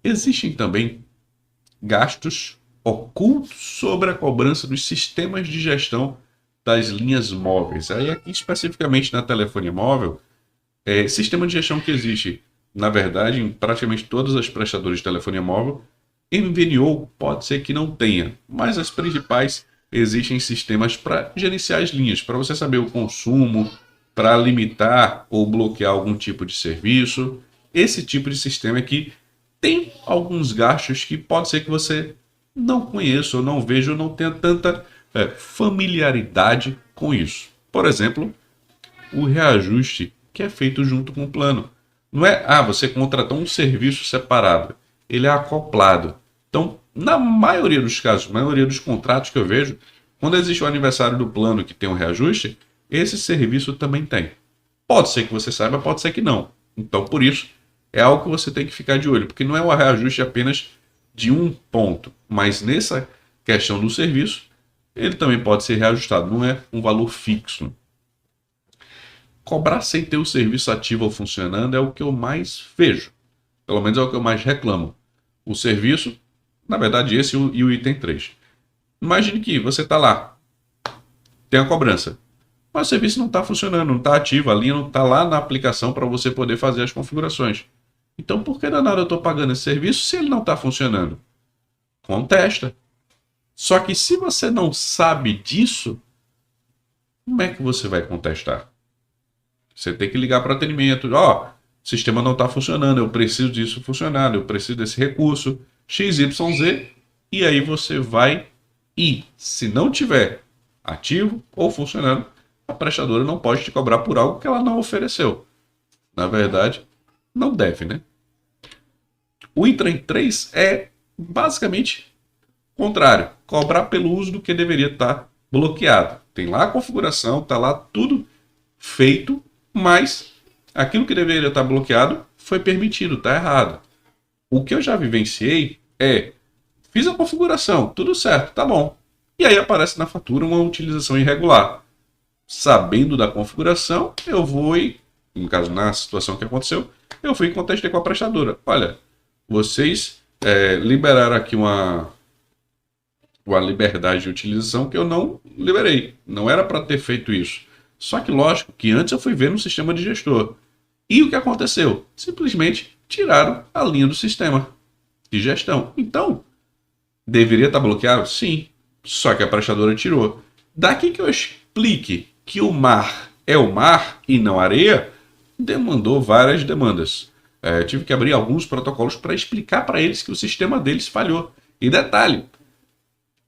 Existem também gastos ocultos sobre a cobrança dos sistemas de gestão das linhas móveis. Aí aqui especificamente na telefonia móvel, sistema de gestão que existe, na verdade, em praticamente todas as prestadoras de telefonia móvel, MVNO pode ser que não tenha, mas as principais existem sistemas para gerenciar as linhas, para você saber o consumo, para limitar ou bloquear algum tipo de serviço. Esse tipo de sistema aqui tem alguns gastos que pode ser que você não conheça ou não veja ou não tenha tanta familiaridade com isso. Por exemplo, o reajuste que é feito junto com o plano. Não é, você contratou um serviço separado. Ele é acoplado. Então, na maioria dos casos, na maioria dos contratos que eu vejo, quando existe o aniversário do plano que tem um reajuste, esse serviço também tem. Pode ser que você saiba, pode ser que não. Então, por isso, é algo que você tem que ficar de olho, porque não é um reajuste apenas de um ponto, mas nessa questão do serviço, ele também pode ser reajustado, não é um valor fixo. Cobrar sem ter o serviço ativo ou funcionando é o que eu mais vejo. Pelo menos é o que eu mais reclamo. O serviço, na verdade, esse e o item 3. Imagine que você está lá, tem a cobrança, mas o serviço não está funcionando, não está ativo, a linha não está lá na aplicação para você poder fazer as configurações. Então, por que danado eu estou pagando esse serviço se ele não está funcionando? Contesta. Só que se você não sabe disso, como é que você vai contestar? Você tem que ligar para o atendimento. O sistema não está funcionando, eu preciso disso funcionar, eu preciso desse recurso, XYZ, e aí você vai e, se não tiver ativo ou funcionando, a prestadora não pode te cobrar por algo que ela não ofereceu. Na verdade, não deve, né? O item 3 é basicamente o contrário, cobrar pelo uso do que deveria estar bloqueado. Tem lá a configuração, está lá tudo feito, mas aquilo que deveria estar bloqueado foi permitido, está errado. O que eu já vivenciei fiz a configuração, tudo certo, tá bom. E aí aparece na fatura uma utilização irregular. Sabendo da configuração, eu vou e, no caso, na situação que aconteceu, eu fui e contestei com a prestadora. Olha, vocês liberaram aqui uma liberdade de utilização que eu não liberei. Não era para ter feito isso. Só que, lógico, que antes eu fui ver no sistema de gestor. E o que aconteceu? Simplesmente tiraram a linha do sistema de gestão. Então, deveria estar bloqueado? Sim. Só que a prestadora tirou. Daqui que eu explique que o mar é o mar e não areia, demandou várias demandas. Eu tive que abrir alguns protocolos para explicar para eles que o sistema deles falhou. E detalhe,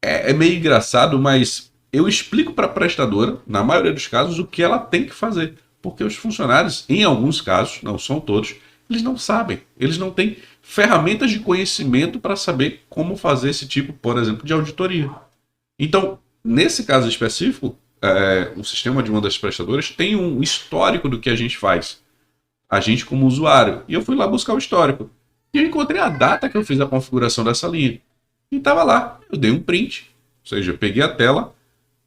é meio engraçado, mas eu explico para a prestadora, na maioria dos casos, o que ela tem que fazer. Porque os funcionários, em alguns casos, não são todos, eles não sabem. Eles não têm ferramentas de conhecimento para saber como fazer esse tipo, por exemplo, de auditoria. Então, nesse caso específico, o sistema de uma das prestadoras tem um histórico do que a gente faz. A gente como usuário. E eu fui lá buscar o histórico. E eu encontrei a data que eu fiz a configuração dessa linha. E estava lá. Eu dei um print. Ou seja, eu peguei a tela,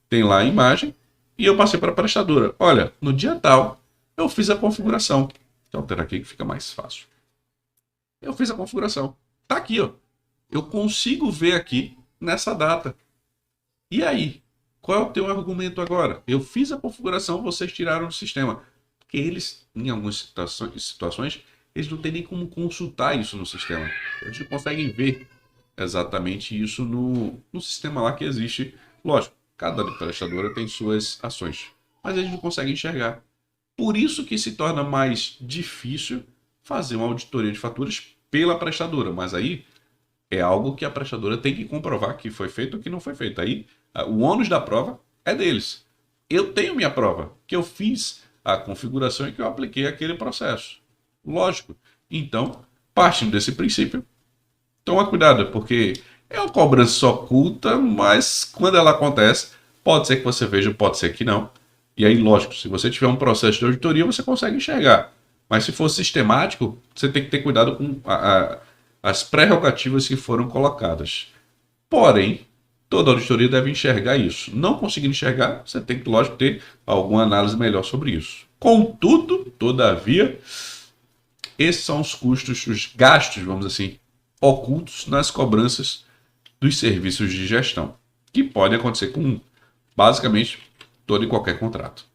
tem lá a imagem, e eu passei para a prestadora. Olha, no dia tal, eu fiz a configuração. Então, altera aqui que fica mais fácil. Eu fiz a configuração. Tá aqui, ó. Eu consigo ver aqui nessa data. E aí? Qual é o teu argumento agora? Eu fiz a configuração, vocês tiraram do sistema. Porque eles, em algumas situações, eles não têm nem como consultar isso no sistema. Eles não conseguem ver exatamente isso no sistema lá que existe. Lógico, cada prestadora tem suas ações, mas eles não conseguem enxergar. Por isso que se torna mais difícil fazer uma auditoria de faturas pela prestadora. Mas aí é algo que a prestadora tem que comprovar que foi feito ou que não foi feito. Aí o ônus da prova é deles. Eu tenho minha prova, que eu fiz a configuração e que eu apliquei aquele processo. Lógico. Então, partindo desse princípio, toma cuidado, porque é uma cobrança oculta, mas quando ela acontece, pode ser que você veja, pode ser que não. E aí, lógico, se você tiver um processo de auditoria, você consegue enxergar. Mas se for sistemático, você tem que ter cuidado com as prerrogativas que foram colocadas. Porém, toda auditoria deve enxergar isso. Não conseguindo enxergar, você tem que, lógico, ter alguma análise melhor sobre isso. Contudo, todavia, esses são os custos, os gastos, vamos assim, ocultos nas cobranças dos serviços de gestão, que podem acontecer com basicamente todo e qualquer contrato.